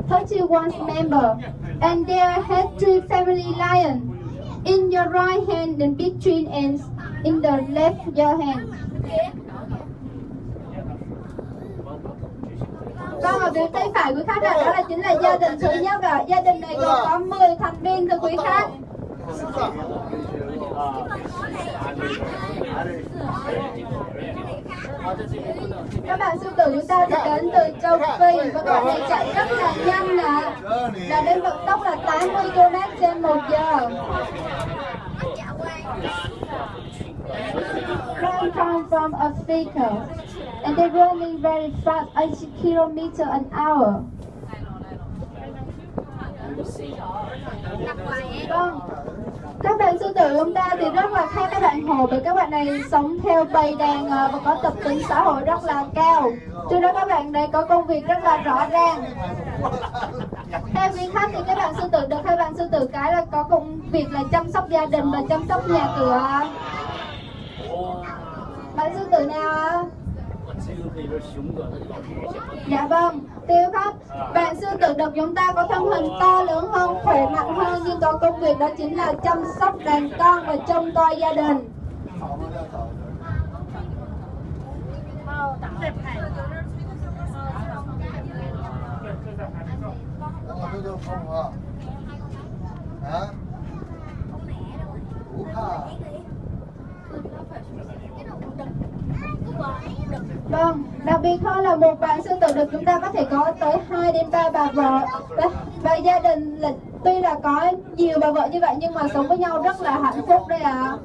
31 members, and there had 3 family lions in your right hand and big twin ants in the left your hand. Vâng, ở bên tay phải quý khách đó là chính là gia đình thứ nhất ạ. Gia đình này gồm có 10 thành viên thưa quý khách. Các bạn sư tử chúng ta thì đến từ châu Phi và các bạn này chạy rất là nhanh ạ. Là đến vận tốc là 80 km/h. They come from Africa and they roaming very fast, 80 km/h. Vâng. Các bạn sư tử chúng ta thì rất là khác các bạn hổ, bởi các bạn này sống theo bầy đàn và có tập tính xã hội rất là cao. Cho nên các bạn này có công việc rất là rõ ràng. Theo quý khách thì các bạn sư tử được hai bạn sư tử cái là có công việc là chăm sóc gia đình và chăm sóc nhà cửa. Bạn sư tử nào ạ? Dạ vâng, tiêu khách. Bạn sư tử đực chúng ta có thân hình to lớn hơn, khỏe mạnh hơn, nhưng có công việc đó chính là chăm sóc đàn con và trông coi gia đình. Vâng, đặc biệt hơn là một bạn sư tử đực chúng ta có thể có tới 2 đến 3 bà vợ. Và gia đình là tuy là có nhiều bà vợ như vậy nhưng mà sống với nhau rất là hạnh phúc đây ạ.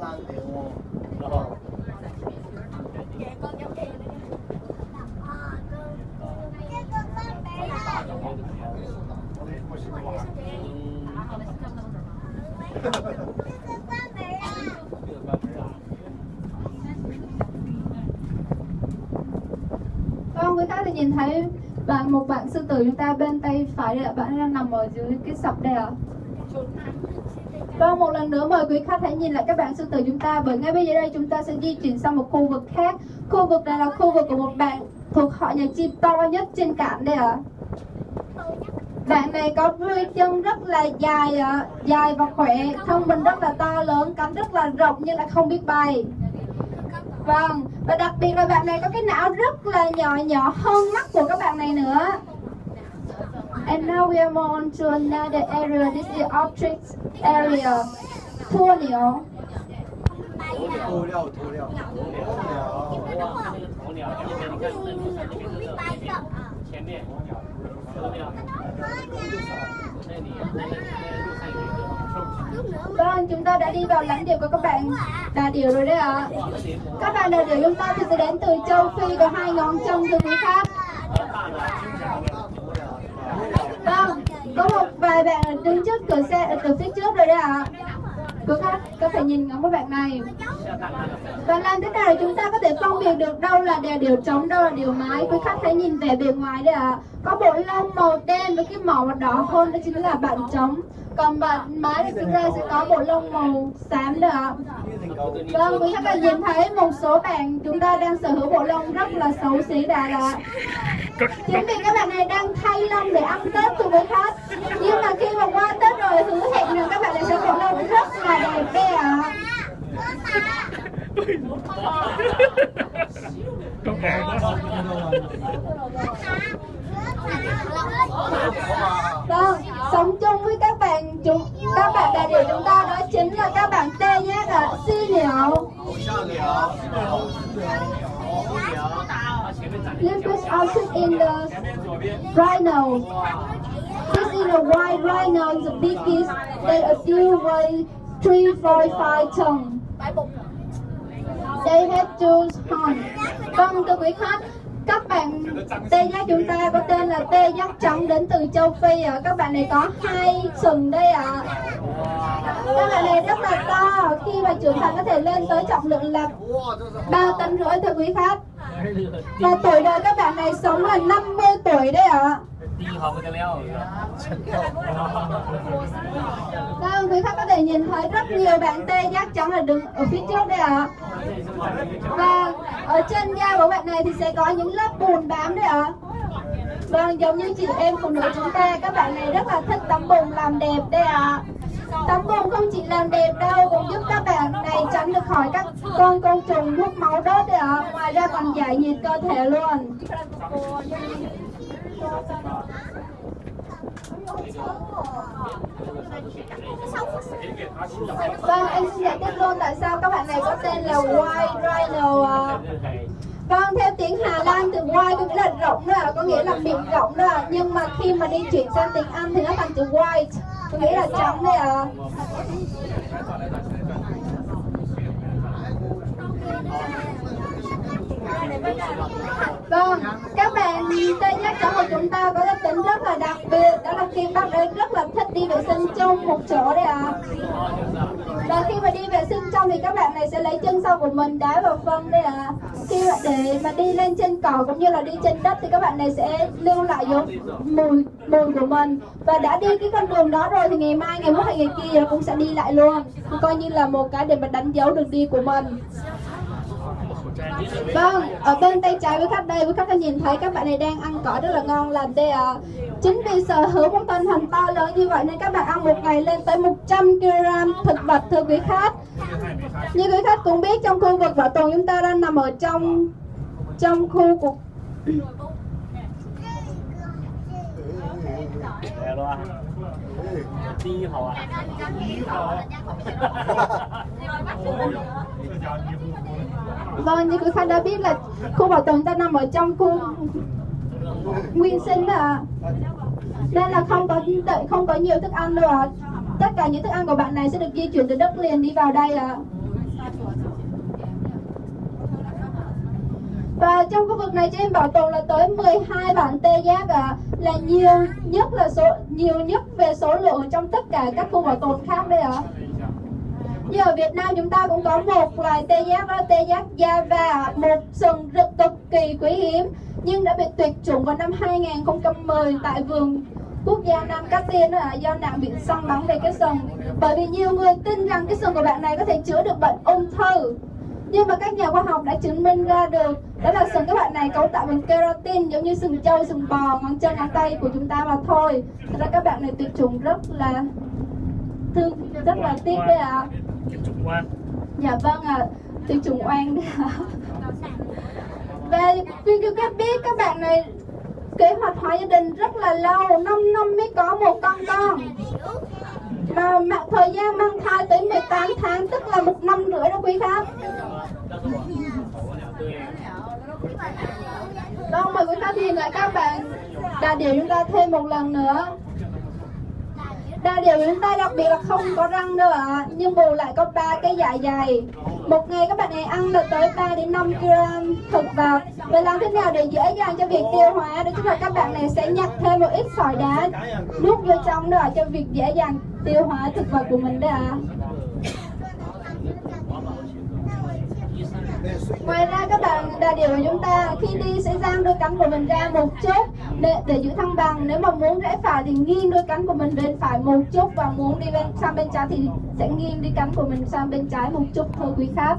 Vâng, quý khách thì nhìn thấy một bạn sư tử chúng ta bên tay phải đây ạ, bạn đang nằm ở dưới cái sập đây ạ. Vâng, một lần nữa mời quý khách hãy nhìn lại các bạn sư tử chúng ta, bởi ngay bây giờ đây chúng ta sẽ di chuyển sang một khu vực khác. Khu vực này là khu vực của một bạn thuộc họ nhà chim to nhất trên cạn đây ạ. Bạn này có đuôi chân rất là dài ạ, dài và khỏe, thân mình rất là to lớn, cánh rất là rộng nhưng lại không biết bay. Vâng, và đặc biệt là bạn này có cái não rất là nhỏ hơn mắt của các bạn này nữa. And now we are move on to another area. This is object area. Thua liễu. Vâng, chúng ta đã đi vào lãnh địa của các bạn đà điểu rồi đấy ạ. Các bạn đà điểu chúng ta thì sẽ đến từ châu Phi, có 2 ngón chân thưa quý khách. Vâng, có một vài bạn đứng trước cửa xe từ phía trước rồi đấy ạ. Quý khách có thể nhìn ngắm các bạn này. Và làm thế nào để chúng ta có thể phân biệt được đâu là đà điểu trống, đâu là điểu mái? Quý khách hãy nhìn về bề ngoài đây ạ. Có bộ lông màu đen với cái màu đỏ hơn, đó chính là bạn trống. Còn bạn mái thì chúng ta sẽ có bộ lông màu xám nữa ạ. Vâng, quý khách đã nhìn thấy một số bạn chúng ta đang sở hữu bộ lông rất là xấu xí đã là chính vì các bạn này đang thay lông để ăn Tết cùng với khách. Nhưng mà khi mà qua Tết rồi hứa hẹn rằng các bạn này sẽ bộ lông rất là đẹp đây ạ. Vâng, sống chung với các bạn đại biểu chúng ta đó chính là các bạn tê giác ạ, si liễu. Limbus outfit in the rhino. This is a white rhino, the biggest. They are still weigh 3.5 tons. They have two horns. Vâng, thưa quý khách, các bạn tê giác chúng ta có tên là tê giác trắng đến từ châu Phi ạ. Các bạn này có 2 sừng đây ạ. Các bạn này rất là to, khi mà trưởng thành có thể lên tới trọng lượng là 3 tấn rưỡi thưa quý khách. Và tuổi đời các bạn này sống là 50 tuổi đấy ạ. Vâng, quý khách có thể nhìn thấy rất nhiều bạn tê giác trắng là đứng ở phía trước đây ạ. Và ở trên da của bạn này thì sẽ có những lớp bùn bám đấy ạ. Vâng, giống như chị em phụ nữ chúng ta, các bạn này rất là thích tắm bùn làm đẹp đây ạ. Tắm bùn không chỉ làm đẹp đâu, cũng giúp các bạn này tránh được khỏi các con côn trùng hút máu đốt đấy ạ. Ngoài ra còn giải nhiệt cơ thể luôn. Vâng, em xin giải thích luôn tại sao các bạn này có tên là White Rhino ạ. Vâng, theo tiếng Hà Lan từ white có nghĩa là rộng đó, có nghĩa là miệng rộng đó. Nhưng mà khi mà đi chuyển sang tiếng Anh thì nó thành từ white, có nghĩa là trắng đấy ạ. Vâng, các bạn tê giác trắng của chúng ta có đặc tính rất là đặc biệt, đó là khi bác ấy rất là thích đi vệ sinh chung một chỗ đấy ạ. Và khi mà đi vệ sinh trong thì các bạn này sẽ lấy chân sau của mình đá vào phân đây ạ. Khi mà để mà đi lên trên cỏ cũng như là đi trên đất thì các bạn này sẽ lưu lại dấu mùi của mình. Và đã đi cái con đường đó rồi thì ngày mai, ngày mốt hay ngày kia cũng sẽ đi lại luôn. Coi như là một cái để mà đánh dấu đường đi của mình. Vâng, ở bên tay trái với khách đây, với khách đã nhìn thấy các bạn này đang ăn cỏ rất là ngon lành đây ạ. Chính vì sở hữu một thân hình to lớn như vậy nên các bạn ăn một ngày lên tới 100 kg thực vật thưa quý khách. Như quý khách cũng biết, trong khu vực bảo tồn chúng ta đang nằm ở trong khu của Vâng, như quý khách đã biết là khu bảo tồn ta nằm ở trong khu nguyên sinh đó ạ. Nên là không có nhiều thức ăn đâu ạ. Tất cả những thức ăn của bạn này sẽ được di chuyển từ đất liền đi vào đây ạ. Và trong khu vực này trên bảo tồn là tới 12 bản tê giác ạ, là nhiều nhất về số lượng trong tất cả các khu bảo tồn khác đây ạ. Như ở Việt Nam chúng ta cũng có một loài tê giác, đó là tê giác Java, một sừng cực kỳ quý hiếm nhưng đã bị tuyệt chủng vào năm 2010 tại vườn quốc gia Nam Cát Tiên do nạn bị săn bắn về cái sừng. Bởi vì nhiều người tin rằng cái sừng của bạn này có thể chữa được bệnh ung thư. Nhưng mà các nhà khoa học đã chứng minh ra được đó là sừng các bạn này cấu tạo bằng keratin, giống như sừng trâu, sừng bò, ngón chân, ngón tay của chúng ta mà thôi. Thật ra các bạn này tuyệt chủng rất là tiếc đấy ạ. Dạ vâng ạ, tuyệt chủng oan đấy ạ. Và vì các biết các bạn này kế hoạch hóa gia đình rất là lâu, 5 năm mới có một con. Mà thời gian mang thai tới 18 tháng, tức là 1 năm rưỡi đó quý khách. Vâng, mời quý khách nhìn lại các bạn đà điểu chúng ta thêm một lần nữa. Đà điểu chúng ta đặc biệt là không có răng đâu ạ, nhưng bù lại có 3 cái dạ dày. Một ngày các bạn này ăn được tới 3 đến 5 kg thực vật. Vậy làm thế nào để dễ dàng cho việc tiêu hóa? Đó chính là các bạn này sẽ nhặt thêm một ít sỏi đá nuốt vô trong đó cho việc dễ dàng tiêu hóa thực vật của mình đấy ạ. Ngoài ra các bạn đà điểu của chúng ta khi đi sẽ giang đôi cánh của mình ra một chút để giữ thăng bằng. Nếu mà muốn rẽ phải thì nghiêng đôi cánh của mình bên phải một chút, và muốn đi sang bên trái thì sẽ nghiêng đi cánh của mình sang bên trái một chút thôi quý khách.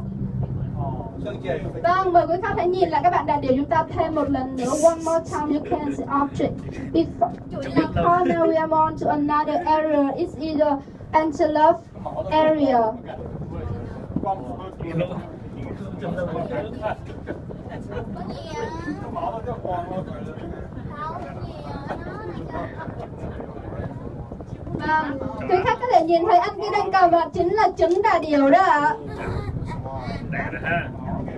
Vâng, mời quý khách hãy nhìn lại các bạn đà điểu chúng ta thêm một lần nữa. One more time you can see object. Before now we are on to another area. It's either antelope area. Vâng, quý khách có thể nhìn thấy anh kia đang cầm vật chính là trứng đà điểu đó ạ.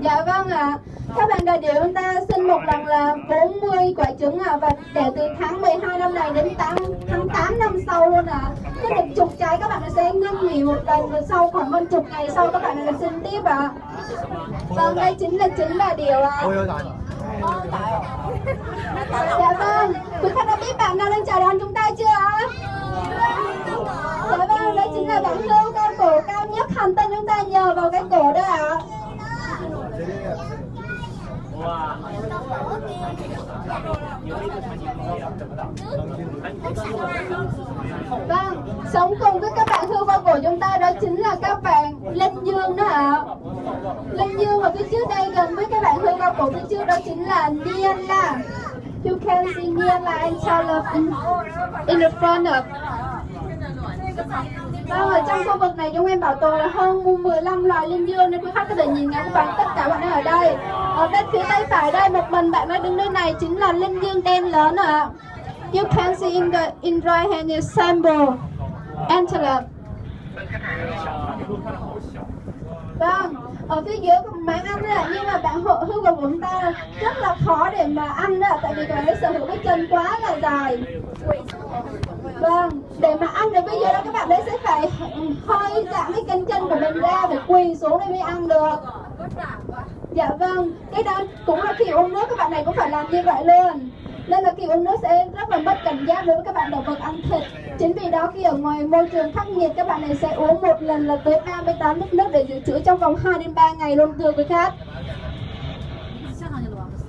Dạ vâng ạ. Các bạn đà điểu chúng ta sinh một lần là 40 quả trứng ạ, và đẻ từ tháng 12 năm này đến tháng 8 năm sau luôn ạ. Cứ được chục trái các bạn sẽ ngưng nghỉ một lần, và sau khoảng hơn chục ngày sau các bạn lại sinh tiếp ạ. Vâng, đây chính là trứng đà điểu ạ. Dạ vâng, quý khách đã biết bạn nào đang chào đón chúng ta chưa ạ? Dạ vâng, đây chính là bạn hươu cao cổ cao nhất hành tinh chúng ta nhờ vào cái cổ đó ạ. Vâng, sống cùng với các bạn hươu cao cổ chúng ta đó chính là các bạn linh dương đó ạ. Linh dương ở phía trước đây gần với các bạn hươu cao cổ phía trước đó chính là Niala. can see Nia La Antelope in the front of. Vâng, ở trong khu vực này chúng em bảo tồn là hơn 15 loài linh dương nên quý khách có thể nhìn ngắm bằng tất cả bạn đang ở đây. Ở bên phía tay phải đây, một mình bạn đang đứng nơi này chính là linh dương đen lớn ạ. You can see in the right hand is Sambo Antelope. Vâng, ở phía dưới có một máng ăn đấy, nhưng mà bạn Hương và chúng ta rất là khó để mà ăn đó, tại vì các bạn ấy sở hữu cái chân quá là dài. Vâng, để mà ăn được bây giờ đó các bạn ấy sẽ phải hơi giãn cái cánh chân của mình ra để quỳ xuống để mới ăn được. Dạ vâng, cái đó cũng là khi uống nước các bạn này cũng phải làm như vậy luôn. Nên là khi uống nước sẽ rất là mất cảnh giác đối với các bạn động vật ăn thịt. Chính vì đó khi ở ngoài môi trường khắc nghiệt các bạn này sẽ uống một lần là tới 38 lít nước để dự trữ trong vòng 2 đến 3 ngày luôn thưa quý khách.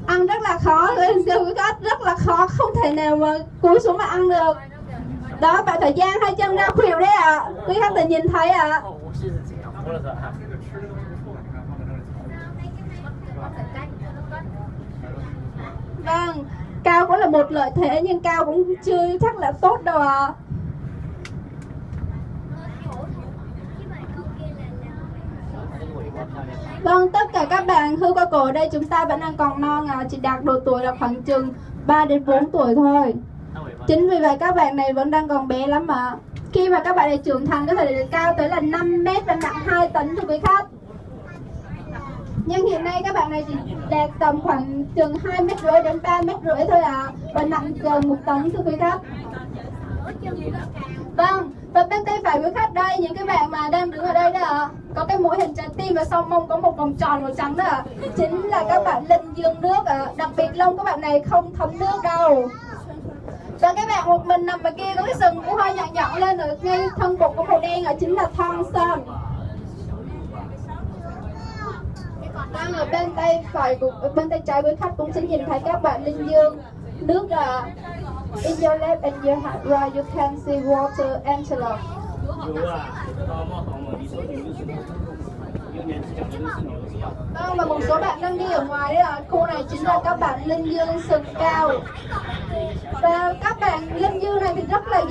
Ăn rất là khó thưa quý khách, rất là khó, không thể nào mà cúi xuống mà ăn được. Đó, bạn phải dang hai chân ra khuỷu đấy ạ. Quý khách thể nhìn thấy ạ. Vâng, cao cũng là một lợi thế nhưng cao cũng chưa chắc là tốt đâu ạ. Vâng, tất cả các bạn hươu qua cổ ở đây chúng ta vẫn đang còn non à, chỉ đạt độ tuổi là khoảng chừng 3 đến 4 tuổi thôi. Chính vì vậy các bạn này vẫn đang còn bé lắm mà. Khi mà các bạn này trưởng thành có thể cao tới là 5 mét và nặng 2 tấn thưa quý khách. Nhưng hiện nay các bạn này chỉ đạt tầm khoảng chừng 2,5 mét đến 3,5 mét thôi ạ. Và nặng gần 1 tấn thưa quý khách. Vâng, và bên tay phải quý khách đây, những cái bạn mà đang đứng ở đây đó ạ, có cái mũi hình trái tim và sau mông có một vòng tròn màu trắng đó ạ, chính là các bạn linh dương nước ạ. Đặc biệt lông các bạn này không thấm nước đâu. Và cái bạn một mình nằm ở kia có cái sừng cũng hơi nhọn nhọn lên ở ngay thân bụng có màu đen ở chính là Thompson. Đang ở bên tay phải bên tay trái với khách cũng sẽ nhìn thấy các bạn linh dương nước là in your left and your right you can see water antelope. Và một số bạn đang đi ở ngoài đấy ạ, khu này chính là các bạn linh dương sừng cao. Và các bạn linh dương này thì rất là dễ